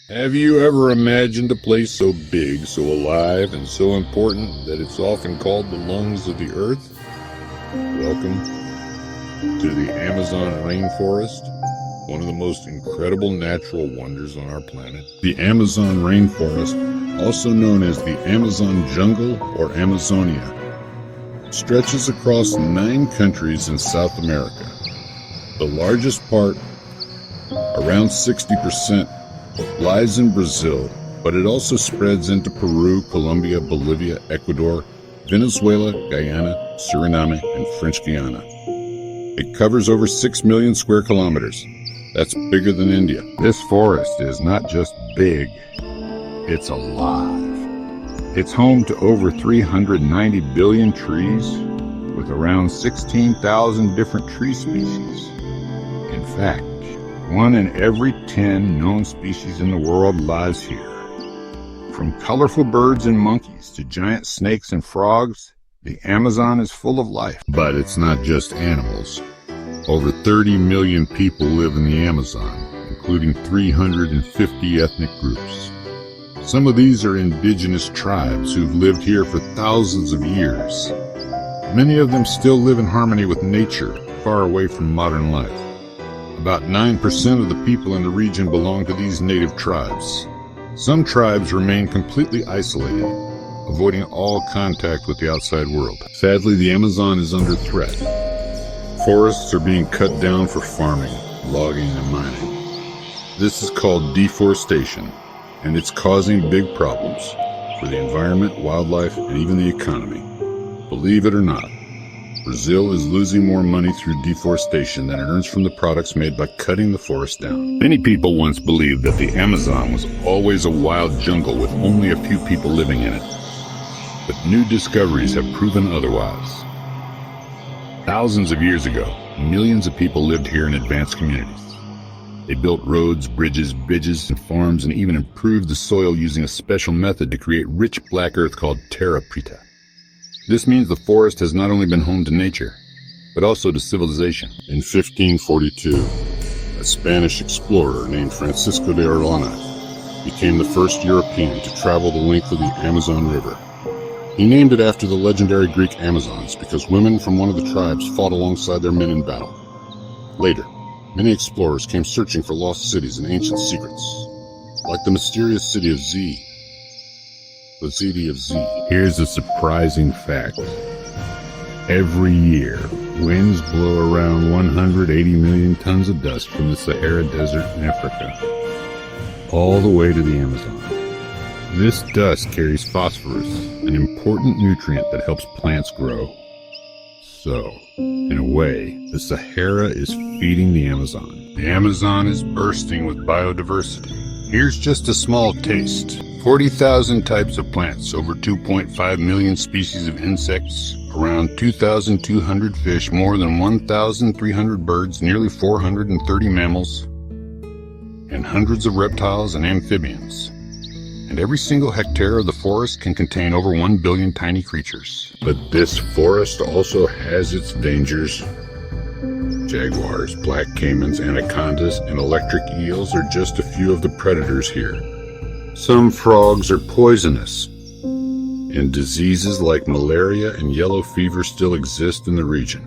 Have you ever imagined a place so big, so alive, and so important that it's often called the lungs of the earth? Welcome to the Amazon Rainforest, one of the most incredible natural wonders on our planet. The Amazon Rainforest, also known as the Amazon Jungle or Amazonia, stretches across 9 countries in South America. The largest part, around 60%, lies in Brazil, but it also spreads into Peru, Colombia, Bolivia, Ecuador, Venezuela, Guyana, Suriname, and French Guiana. It covers over 6 million square kilometers. That's bigger than India. This forest is not just big, it's alive. It's home to over 390 billion trees, with around 16,000 different tree species. In fact, 1 in every 10 known species in the world lies here. From colorful birds and monkeys to giant snakes and frogs, the Amazon is full of life. But it's not just animals. Over 30 million people live in the Amazon, including 350 ethnic groups. Some of these are indigenous tribes who've lived here for thousands of years. Many of them still live in harmony with nature, far away from modern life. About 9% of the people in the region belong to these native tribes. Some tribes remain completely isolated, avoiding all contact with the outside world. Sadly, the Amazon is under threat. Forests are being cut down for farming, logging, and mining. This is called deforestation, and it's causing big problems for the environment, wildlife, and even the economy. Believe it or not, Brazil is losing more money through deforestation than it earns from the products made by cutting the forest down. Many people once believed that the Amazon was always a wild jungle with only a few people living in it. But new discoveries have proven otherwise. Thousands of years ago, millions of people lived here in advanced communities. They built roads, bridges, and farms, and even improved the soil using a special method to create rich black earth called terra preta. This means the forest has not only been home to nature, but also to civilization. In 1542, a Spanish explorer named Francisco de Orellana became the first European to travel the length of the Amazon River. He named it after the legendary Greek Amazons because women from one of the tribes fought alongside their men in battle. Later, many explorers came searching for lost cities and ancient secrets, like the mysterious city of Z. The city of Z. Here's a surprising fact. Every year, winds blow around 180 million tons of dust from the Sahara Desert in Africa, all the way to the Amazon. This dust carries phosphorus, an important nutrient that helps plants grow. So, in a way, the Sahara is feeding the Amazon. The Amazon is bursting with biodiversity. Here's just a small taste. 40,000 types of plants, over 2.5 million species of insects, around 2,200 fish, more than 1,300 birds, nearly 430 mammals, and hundreds of reptiles and amphibians. And every single hectare of the forest can contain over 1 billion tiny creatures. But this forest also has its dangers. Jaguars, black caimans, anacondas, and electric eels are just a few of the predators here. Some frogs are poisonous, and diseases like malaria and yellow fever still exist in the region.